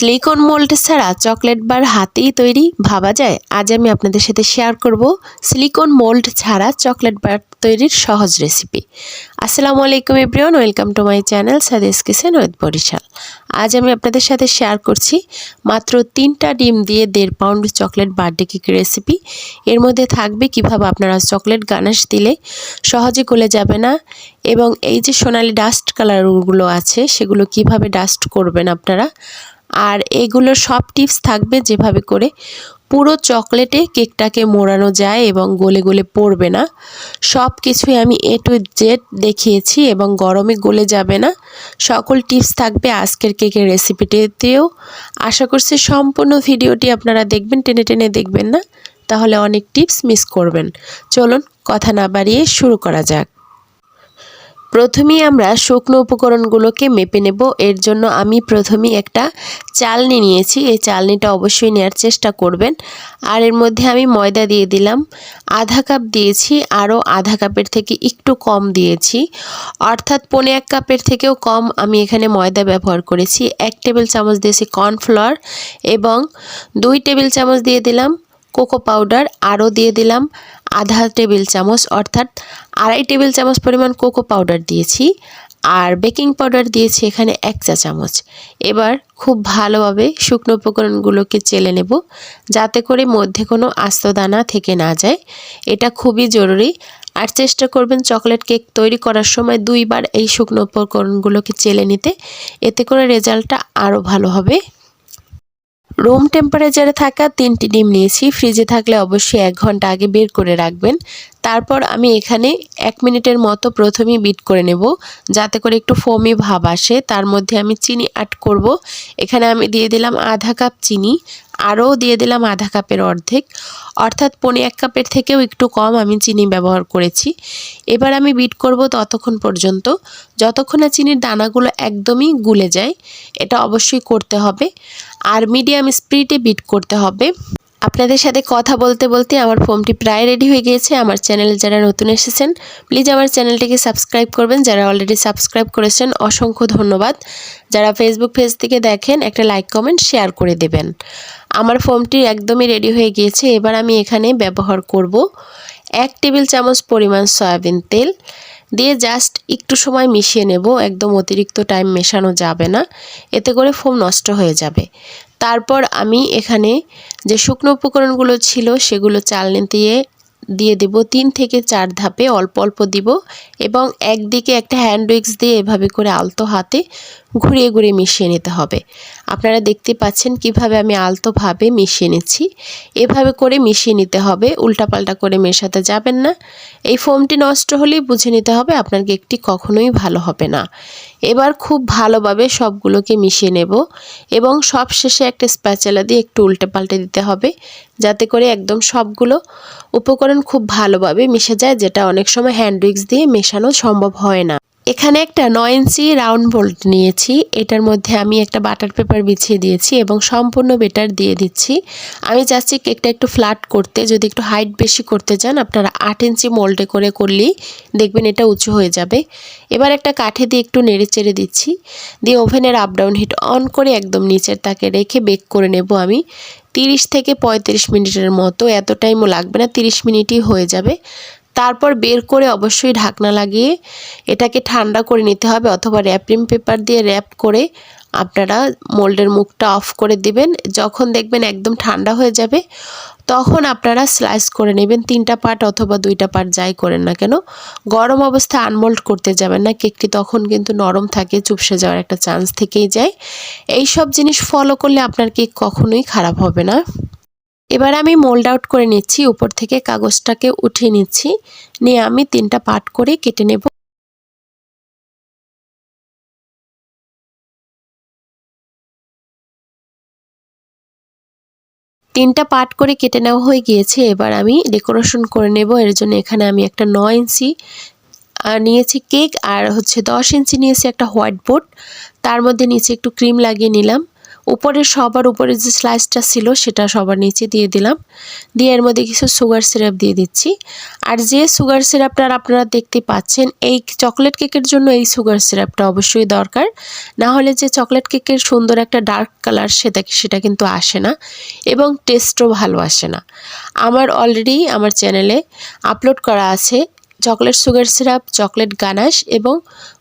Silicon mould ছাড়া chocolate বার হাতেই তৈরি ভাবা যায়? আজ আমি আপনাদের সাথে শেয়ার করব সিলিকন মোল্ড ছাড়া চকলেট বার তৈরির সহজ রেসিপি। আসসালামু আলাইকুম everyone, welcome to my channel Sadi's kitchen with Barishal. আজ আমি আপনাদের সাথে শেয়ার করছি মাত্র 3টা ডিম দিয়ে 1.5 pound chocolate birthday cake recipe. এর মধ্যে থাকবে কিভাবে আপনারা চকলেট গানাশ দিলে সহজে গলে যাবে না, এবং এই যে সোনালি ডাস্ট কালারগুলো আছে সেগুলো কিভাবে ডাস্ট করবেন আপনারা। আর এগুলোর সব টিপস থাকবে যেভাবে করে পুরো চকলেটে কেকটাকে মোড়ানো যায় এবং গলে গলে পড়বে না। সব কিছুই আমি A to Z দেখিয়েছি এবং গরমে গলে যাবে না। সকল টিপস থাকবে আজকের কেকের রেসিপিটিতেও। আশা করছি সম্পূর্ণ ভিডিওটি আপনারা দেখবেন, টেনে টেনে দেখবেন না, তাহলে অনেক টিপস মিস করবেন। চলুন কথা না বাড়িয়ে শুরু করা যাক। প্রথমেই আমরা শুকনো উপকরণগুলোকে মেপে নেব। এর জন্য আমি প্রথমেই একটা চালনি নিয়েছি। এই চালনিটা অবশ্যই নেওয়ার চেষ্টা করবেন। আর এর মধ্যে আমি ময়দা দিয়ে দিলাম, আধা কাপ দিয়েছি, আরও আধা কাপের থেকে একটু কম দিয়েছি, অর্থাৎ 1.25 কাপের থেকেও কম আমি এখানে ময়দা ব্যবহার করেছি। 1 টেবিল চামচ দিয়েছি কর্নফ্লাওয়ার এবং 2 টেবিল চামচ দিয়ে দিলাম কোকো পাউডার, আরও দিয়ে দিলাম আধা টেবিল চামচ, অর্থাৎ 2.5 টেবিল চামচ পরিমাণ কোকো পাউডার দিয়েছি। আর বেকিং পাউডার দিয়েছি এখানে 1 চা চামচ। এবার খুব ভালোভাবে শুকনো উপকরণগুলোকে চেলে নেব, যাতে করে মধ্যে কোনো আস্ত দানা থেকে না যায়। এটা খুবই জরুরি। আর চেষ্টা করবেন চকলেট কেক তৈরি করার সময় 2 বার এই শুকনো উপকরণগুলোকে চেলে নিতে, এতে করে রেজাল্টটা আরও ভালো হবে। রুম টেম্পারেচারে থাকা 3টি ডিম নিয়েছি। ফ্রিজে থাকলে অবশ্যই 1 ঘন্টা আগে বের করে রাখবেন। তারপর আমি এখানে 1 মিনিটের মতো প্রথমেই বিট করে নেব, যাতে করে একটু ফোমি ভাব আসে। তার মধ্যে আমি চিনি অ্যাড করব। এখানে আমি দিয়ে দিলাম আধা কাপ চিনি, আরও দিয়ে দিলাম আধা কাপের অর্ধেক, অর্থাৎ 1.25 কাপের থেকেও একটু কম আমি চিনি ব্যবহার করেছি। এবার আমি বিট করব ততক্ষণ পর্যন্ত যতক্ষণ না চিনির দানাগুলো একদমই গুলে যায়। এটা অবশ্যই করতে হবে। আর মিডিয়াম স্পিডে বিট করতে হবে। আপনাদের সাথে কথা বলতে বলতে আমার ফোমটি প্রায় রেডি হয়ে গিয়েছে। আমার চ্যানেলে যারা নতুন এসেছেন প্লিজ আমার চ্যানেলটিকে সাবস্ক্রাইব করবেন। যারা অলরেডি সাবস্ক্রাইব করেছেন অসংখ্য ধন্যবাদ। যারা ফেসবুক পেজ থেকে দেখেন একটা লাইক কমেন্ট শেয়ার করে দেবেন। আমার ফোমটি একদমই রেডি হয়ে গিয়েছে। এবার আমি এখানে ব্যবহার করব 1 টেবিল চামচ পরিমাণ সয়াবিন তেল দিয়ে জাস্ট একটু সময় মিশিয়ে নেব। একদম অতিরিক্ত টাইম মেশানো যাবে না, এতে করে ফোম নষ্ট হয়ে যাবে। তারপর আমি এখানে যে শুকনো উপকরণগুলো ছিল সেগুলো চালনি দিয়ে দেব 3 থেকে 4 ধাপে, অল্প অল্প দিব এবং একদিকে একটা হ্যান্ড উইক্স দিয়ে এভাবে করে আলতো হাতে ঘুরিয়ে ঘুরিয়ে মিশিয়ে নিতে হবে। আপনারা দেখতে পাচ্ছেন কিভাবে আমি আলতোভাবে মিশিয়ে নিচ্ছি। এভাবে করে মিশিয়ে নিতে হবে, উল্টাপাল্টা করে মেশাতে যাবেন না। এই ফোমটি নষ্ট হলেই বুঝে নিতে হবে আপনার কেকটি কখনোই ভালো হবে না। এবার খুব ভালোভাবে সবগুলোকে মিশিয়ে নেব এবং সব শেষে একটা স্প্যাচুলা দিয়ে একটু উল্টে পাল্টে দিতে হবে, যাতে করে একদম সবগুলো উপকরণ খুব ভালোভাবে মিশে যায়, যেটা অনেক সময় হ্যান্ড উইক্স দিয়ে মেশানো সম্ভব হয় না। এখানে একটা 9 ইঞ্চি রাউন্ড বোল্ট নিয়েছি। এটার মধ্যে আমি একটা বাটার পেপার বিছিয়ে দিয়েছি এবং সম্পূর্ণ বেটার দিয়ে দিচ্ছি। আমি চাচ্ছি কেকটা একটু ফ্ল্যাট করতে। যদি একটু হাইট বেশি করতে চান আপনারা 8 ইঞ্চি মোল্ডে করলেই দেখবেন এটা উঁচু হয়ে যাবে। এবার একটা কাঠি দিয়ে একটু নেড়ে চেড়ে দিচ্ছি, দিয়ে ওভেনের আপ ডাউন হিট অন করে একদম নিচের তাকে রেখে বেক করে নেব আমি 30 থেকে 35 মিনিটের মতো। এত টাইমও লাগবে না, 30 মিনিটই হয়ে যাবে। তারপর বের করে অবশ্যই ঢাকনা লাগিয়ে এটাকে ঠান্ডা করে নিতে হবে, অথবা র্যাপিং পেপার দিয়ে র্যাপ করে আপনারা মোল্ডের মুখটা অফ করে দিবেন। যখন দেখবেন একদম ঠান্ডা হয়ে যাবে তখন আপনারা স্লাইস করে নেবেন, 3টা পার্ট অথবা 2টা পার্ট যাই করেন না কেন। গরম অবস্থায় আনমোল্ড করতে যাবেন না, কেকটি তখন কিন্তু নরম থাকে, চুপসে যাওয়ার একটা চান্স থেকেই যায়। এই সব জিনিস ফলো করলে আপনার কেক কখনোই খারাপ হবে না। এবার আমি মোল্ড আউট করে নিচ্ছি, উপর থেকে কাগজটাকে উঠিয়ে নিচ্ছি, নিয়ে আমি 3টা পার্ট করে কেটে নেব। তিনটা পার্ট করে কেটে নেওয়া হয়ে গিয়েছে। এবার আমি ডেকোরেশন করে নেব। এর জন্য এখানে আমি একটা 9 ইঞ্চি নিয়েছি কেক, আর 10 ইঞ্চি নিয়েছি একটা হোয়াইট বোর্ড। তার মধ্যে নিচে একটু ক্রিম লাগিয়ে নিলাম, উপরে সবার উপরে যে স্লাইসটা ছিল সেটা সবার নিচে দিয়ে দিলাম, দিয়ে এর মধ্যে কিছু সুগার সিরাপ দিয়ে দিচ্ছি। আর যে সুগার সিরাপটা আপনারা দেখতে পাচ্ছেন, এই চকলেট কেকের জন্য এই সুগার সিরাপটা অবশ্যই দরকার, না হলে যে চকলেট কেকের সুন্দর একটা ডার্ক কালার সেটা কিন্তু আসে না এবং টেস্টও ভালো আসে না। আমার অলরেডি আমার চ্যানেলে আপলোড করা আছে chocolate sugar syrup, chocolate ganache এবং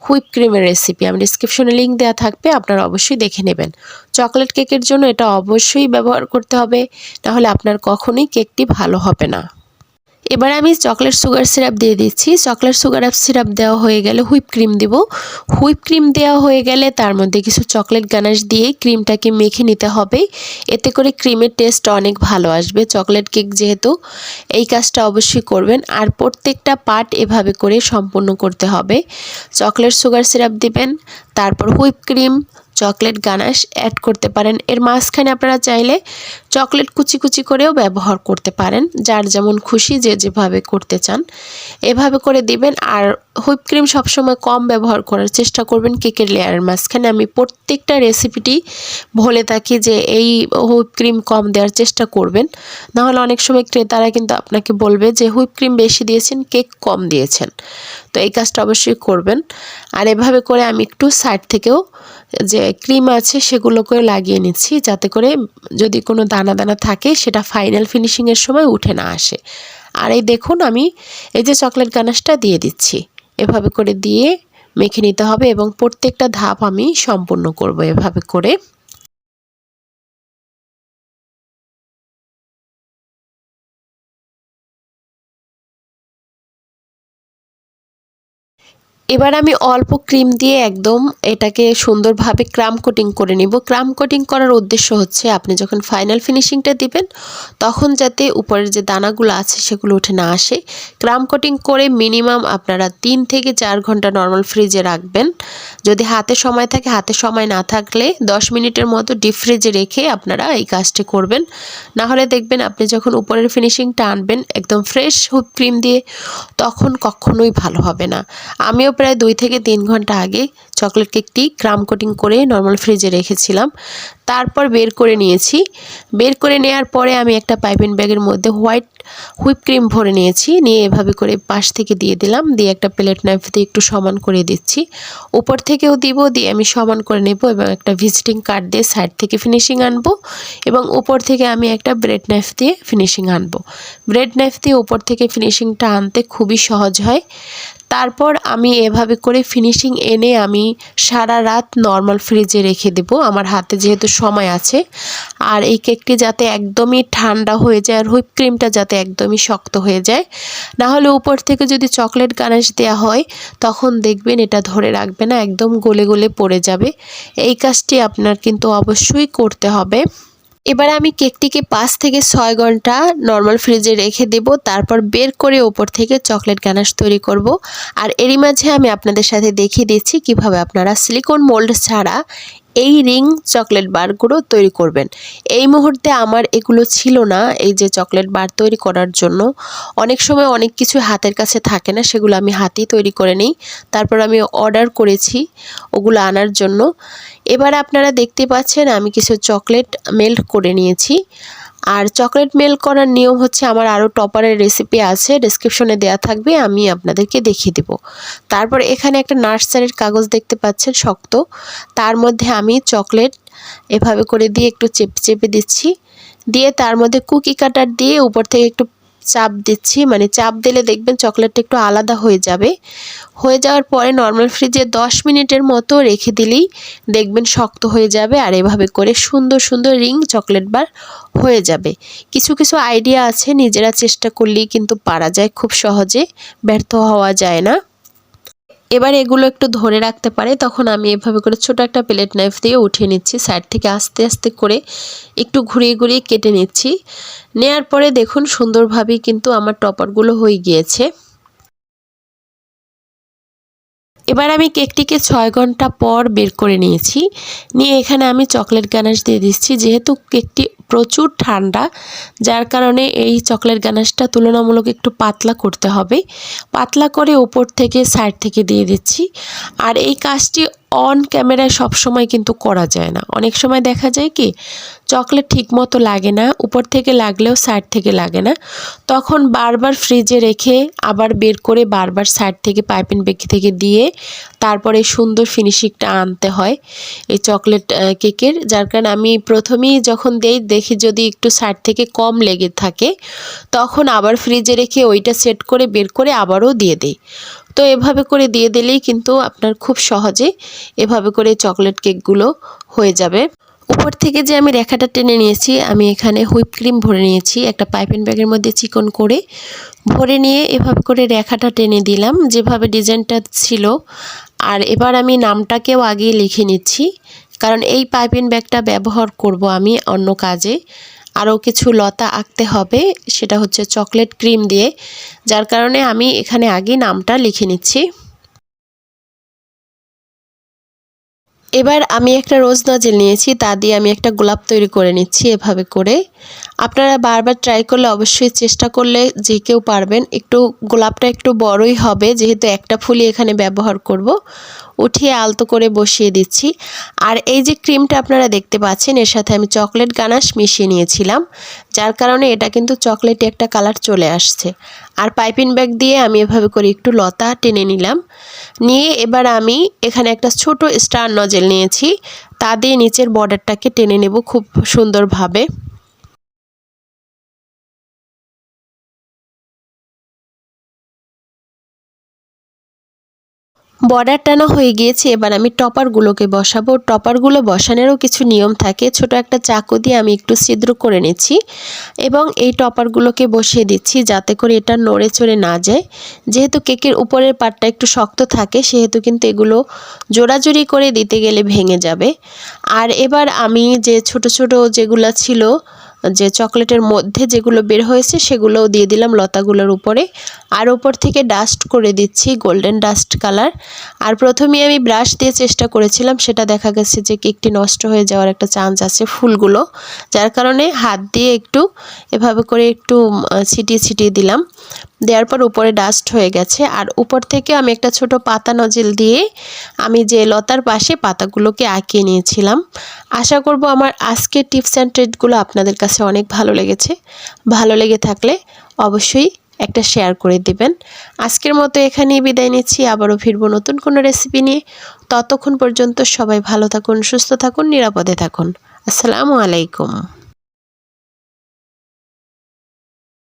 হুইপ ক্রিমের রেসিপি। আমি ডিসক্রিপশনে লিঙ্ক দেওয়া থাকবে, আপনারা অবশ্যই দেখে নেবেন। চকলেট কেকের জন্য এটা অবশ্যই ব্যবহার করতে হবে, নাহলে আপনার কখনোই কেকটি ভালো হবে না। এবার আমি চকলেট সুগার সিরাপ দিয়ে দিচ্ছি। চকলেট সুগার সিরাপ দেওয়া হয়ে গেলে হুইপ ক্রিম দিব। হুইপ ক্রিম দেওয়া হয়ে গেলে তার মধ্যে কিছু চকলেট গানাশ দিয়ে ক্রিমটাকে মেখে নিতে হবে, এতে করে ক্রিমের টেস্ট অনেক ভালো আসবে। চকলেট কেক যেহেতু, এই কাজটা অবশ্যই করবেন। আর প্রত্যেকটা পার্ট এভাবে করে সম্পূর্ণ করতে হবে। চকলেট সুগার সিরাপ দিবেন, তারপর whip cream, chocolate ganache add করতে পারেন। এর মাঝখানে আপনারা চাইলে চকলেট কুচি কুচি করেও ব্যবহার করতে পারেন, যার যেমন খুশি যে যেভাবে করতে চান এভাবে করে দিবেন। আর হুইপ ক্রিম সবসময় কম ব্যবহার করার চেষ্টা করবেন কেকের লেয়ারের মাঝখানে। আমি প্রত্যেকটা রেসিপিটি বলে থাকি যে এই হুইপ ক্রিম কম দেওয়ার চেষ্টা করবেন, নাহলে অনেক সময় ক্রেতারা কিন্তু আপনাকে বলবে যে হুইপ ক্রিম বেশি দিয়েছেন, কেক কম দিয়েছেন। তো এই কাজটা অবশ্যই করবেন। আর এভাবে করে আমি একটু সাইড থেকেও যে ক্রিম আছে সেগুলোকেও লাগিয়ে নিচ্ছি, যাতে করে যদি কোনো দানা দানা থাকে সেটা ফাইনাল ফিনিশিংয়ের সময় উঠে না আসে। আর এই দেখুন আমি এই যে চকলেট গানাশটা দিয়ে দিচ্ছি, এভাবে করে দিয়ে মেখে নিতে হবে এবং প্রত্যেকটা ধাপ আমি সম্পূর্ণ করব এভাবে করে। এবার আমি অল্প ক্রিম দিয়ে একদম এটাকে সুন্দরভাবে ক্রাম কোটিং করে নিব। ক্রাম কোটিং করার উদ্দেশ্য হচ্ছে আপনি যখন ফাইনাল ফিনিশিংটা দিবেন তখন যাতে উপরের যে দানাগুলো আছে সেগুলো উঠে না আসে। ক্রাম কোটিং করে মিনিমাম আপনারা 3 থেকে 4 ঘন্টা নর্মাল ফ্রিজে রাখবেন। যদি হাতে সময় থাকে, হাতে সময় না থাকলে 10 মিনিটের মতো ডিপ ফ্রিজে রেখে আপনারা এই কাজটি করবেন। না হলে দেখবেন আপনি যখন উপরের ফিনিশিংটা আনবেন একদম ফ্রেশ হুইপ ক্রিম দিয়ে, তখন কখনোই ভালো হবে না। আমিও প্রায় 2 থেকে 3 ঘন্টা আগে চকলেট কেকটি ক্রাম কোটিং করে নর্মাল ফ্রিজে রেখেছিলাম, তারপর বের করে নিয়েছি। বের করে নেওয়ার পরে আমি একটা পাইপিং ব্যাগের মধ্যে হোয়াইট হুইপ ক্রিম ভরে নিয়েছি, নিয়ে এভাবে করে পাশ থেকে দিয়ে দিলাম, দিয়ে একটা প্লেট নাইফ দিয়ে একটু সমান করে দিচ্ছি। উপর থেকেও দিব, দিয়ে আমি সমান করে নেব এবং একটা ভিজিটিং কার্ড দিয়ে সাইড থেকে ফিনিশিং আনবো এবং উপর থেকে আমি একটা ব্রেড নাইফ দিয়ে ফিনিশিং আনবো। ব্রেড নাইফ দিয়ে উপর থেকে ফিনিশিংটা আনতে খুবই সহজ হয়। তারপর আমি এভাবে করে ফিনিশিং এনে আমি সারা রাত নর্মাল ফ্রিজে রেখে দেব, আমার হাতে যেহেতু সময় আছে। আর এই কেকটি যাতে একদমই ঠান্ডা হয়ে যায় আর হুইপ ক্রিমটা যাতে একদমই শক্ত হয়ে যায়, না হলে উপর থেকে যদি চকলেট গানাশ দেওয়া হয় তখন দেখবেন এটা ধরে রাখবে না, একদম গলে গলে পড়ে যাবে। এই কাজটি আপনার কিন্তু অবশ্যই করতে হবে। এবার আমি কেকটিকে 5 থেকে 6 ঘন্টা নর্মাল ফ্রিজে রেখে দেব, তারপর বের করে ওপর থেকে চকলেট গানাশ তৈরি করব। আর এরই মাঝে আমি আপনাদের সাথে দেখিয়ে দিচ্ছি কিভাবে আপনারা সিলিকন মোল্ড ছাড়া এই রিং চকলেট বারগুলো তৈরি করবেন। এই মুহূর্তে আমার এগুলো ছিল না, এই যে চকলেট বার তৈরি করার জন্য অনেক সময় অনেক কিছু হাতের কাছে থাকে না, সেগুলো আমি হাতেই তৈরি করে নিই। তারপর আমি অর্ডার করেছি ওগুলো আনার জন্য। এবার আপনারা দেখতে পাচ্ছেন আমি কিছু চকলেট মেল্ট করে নিয়েছি। আর চকলেট মেল্ট করার নিয়ম হচ্ছে, আমার আরও টপারের রেসিপি আছে, ডেসক্রিপশনে দেওয়া থাকবে, আমি আপনাদেরকে দেখিয়ে দেব। তারপর এখানে একটা নার্সারির কাগজ দেখতে পাচ্ছেন শক্ত, তার মধ্যে আমি চকলেট এভাবে করে দিয়ে একটু চেপে চেপে দিচ্ছি, দিয়ে তার মধ্যে কুকি কাটার দিয়ে উপর থেকে একটু চাপ দিচ্ছি, মানে চাপ দিলে দেখবেন চকলেটটা একটু আলাদা হয়ে যাবে। হয়ে যাওয়ার পরে নর্মাল ফ্রিজে 10 মিনিটের মতো রেখে দিলেই দেখবেন শক্ত হয়ে যাবে। আর এভাবে করে সুন্দর সুন্দর রিং চকলেট বার হয়ে যাবে। কিছু কিছু আইডিয়া আছে, নিজেরা চেষ্টা করলেই কিন্তু পারা যায়, খুব সহজে ব্যর্থ হওয়া যায় না। এবার এগুলো একটু ধরে রাখতে পারে, তখন আমি এভাবে করে ছোট একটা প্লেট নাইফ দিয়ে উঠিয়ে নিচ্ছি, সাইড থেকে আস্তে আস্তে করে একটু ঘুরিয়ে ঘুরিয়ে কেটে নিচ্ছি। নেয়ার পরে দেখুন সুন্দরভাবেই কিন্তু আমার টপারগুলো হয়ে গিয়েছে। এবার আমি কেকটিকে 6 ঘন্টা পর বের করে নিয়েছি, নিয়ে এখানে আমি চকলেট গানাশ দিয়ে দিচ্ছি। যেহেতু কেকটি প্রচুর ঠান্ডা, যার কারণে এই চকলেট গানাশটা তুলনামূলক একটু পাতলা করতে হবে। পাতলা করে ওপর থেকে সাইড থেকে দিয়ে দিচ্ছি। আর এই কাজটি অন ক্যামেরায় সব সময় কিন্তু করা যায় না। অনেক সময় দেখা যায় কি চকলেট ঠিকমতো লাগে না, উপর থেকে লাগলেও সাইড থেকে লাগে না, তখন বারবার ফ্রিজে রেখে আবার বের করে বারবার সাইড থেকে পাইপিং ব্যাগ থেকে দিয়ে তারপরে সুন্দর ফিনিশিংটা আনতে হয় এই চকলেট কেকের। যার কারণে আমি প্রথমেই যখন দেখি যদি একটু সাইড থেকে কম লেগে থাকে তখন আবার ফ্রিজে রেখে ওইটা সেট করে বের করে আবারও দিয়ে দিই। তো এভাবে করে দিয়ে দিলেই কিন্তু আপনার খুব সহজে এভাবে করে চকলেট কেকগুলো হয়ে যাবে। উপর থেকে যে আমি রেখাটা টেনে নিয়েছি, আমি এখানে হুইপ ক্রিম ভরে নিয়েছি একটা পাইপিং ব্যাগের মধ্যে চিকন করে ভরে নিয়ে এভাবে করে রেখাটা টেনে দিলাম যেভাবে ডিজাইনটা ছিল। আর এবার আমি নামটাকেও আগে লিখে নিচ্ছি, কারণ এই পাইপিং ব্যাগটা ব্যবহার করব আমি অন্য কাজে। আরও কিছু লতা আঁকতে হবে, সেটা হচ্ছে চকলেট ক্রিম দিয়ে, যার কারণে আমি এখানে আগে নামটা লিখে নিচ্ছি। এবার আমি একটা রোজ নজেল নিয়েছি, তা দিয়ে আমি একটা গোলাপ তৈরি করে নিচ্ছি এভাবে করে। আপনারা বারবার ট্রাই করলে অবশ্যই চেষ্টা করলে যে কেউ পারবেন। একটু গোলাপটা একটু বড়ই হবে যেহেতু একটা ফুলই এখানে ব্যবহার করব। উঠিয়ে আলতো করে বসিয়ে দিচ্ছি। আর এই যে ক্রিমটা আপনারা দেখতে পাচ্ছেন এর সাথে আমি চকলেট গানাশ মিশিয়ে নিয়েছিলাম, যার কারণে এটা কিন্তু চকলেটে একটা কালার চলে আসছে। আর পাইপিং ব্যাগ দিয়ে আমি এভাবে করে একটু লতা টেনে নিলাম। নিয়ে এবার আমি এখানে একটা ছোট স্টার নজেল নিয়েছি, তা দিয়ে নিচের বর্ডারটাকে টেনে নেব খুব সুন্দরভাবে। বর্ডার টানা হয়ে গিয়েছে, এবার আমি টপারগুলোকে বসাবো। টপারগুলো বসানোরও কিছু নিয়ম থাকে। ছোট একটা চাকু দিয়ে আমি একটু ছিদ্র করে নিচ্ছি এবং এই টপারগুলোকে বসিয়ে দিচ্ছি যাতে করে এটা নড়ে চড়ে না যায়। যেহেতু কেকের উপরের পাটটা একটু শক্ত থাকে সেহেতু কিন্তু এগুলো জোড়াজুড়ি করে দিতে গেলে ভেঙে যাবে। আর এবার আমি যে ছোট ছোট যেগুলো ছিল, যে চকলেটের মধ্যে যেগুলো বের হয়েছে সেগুলোও দিয়ে দিলাম লতাগুলোর উপরে। আর উপর থেকে ডাস্ট করে দিচ্ছি গোল্ডেন ডাস্ট কালার। আর প্রথমে আমি ব্রাশ দিয়ে চেষ্টা করেছিলাম, সেটা দেখা গেছে যে কেকটি নষ্ট হয়ে যাওয়ার একটা চান্স আছে ফুলগুলো, যার কারণে হাত দিয়ে একটু এভাবে করে একটু ছিটিয়ে ছিটিয়ে দিলাম। দেওয়ার পর উপরে ডাস্ট হয়ে গেছে। আর উপর থেকে আমি একটা ছোট পাতা নজেল দিয়ে আমি যে লতার পাশে পাতাগুলোকে আঁকিয়ে নিয়েছিলাম। আশা করব আমার আজকের টিপস অ্যান্ড ট্রিকগুলো আপনাদের কাছে অনেক ভালো লেগেছে। ভালো লেগে থাকলে অবশ্যই একটা শেয়ার করে দিবেন। আজকের মতো এখানেই বিদায় নিচ্ছি, আবারও ফিরবো নতুন কোনো রেসিপি নিয়ে। ততক্ষণ পর্যন্ত সবাই ভালো থাকুন, সুস্থ থাকুন, নিরাপদে থাকুন। আসসালামু আলাইকুম।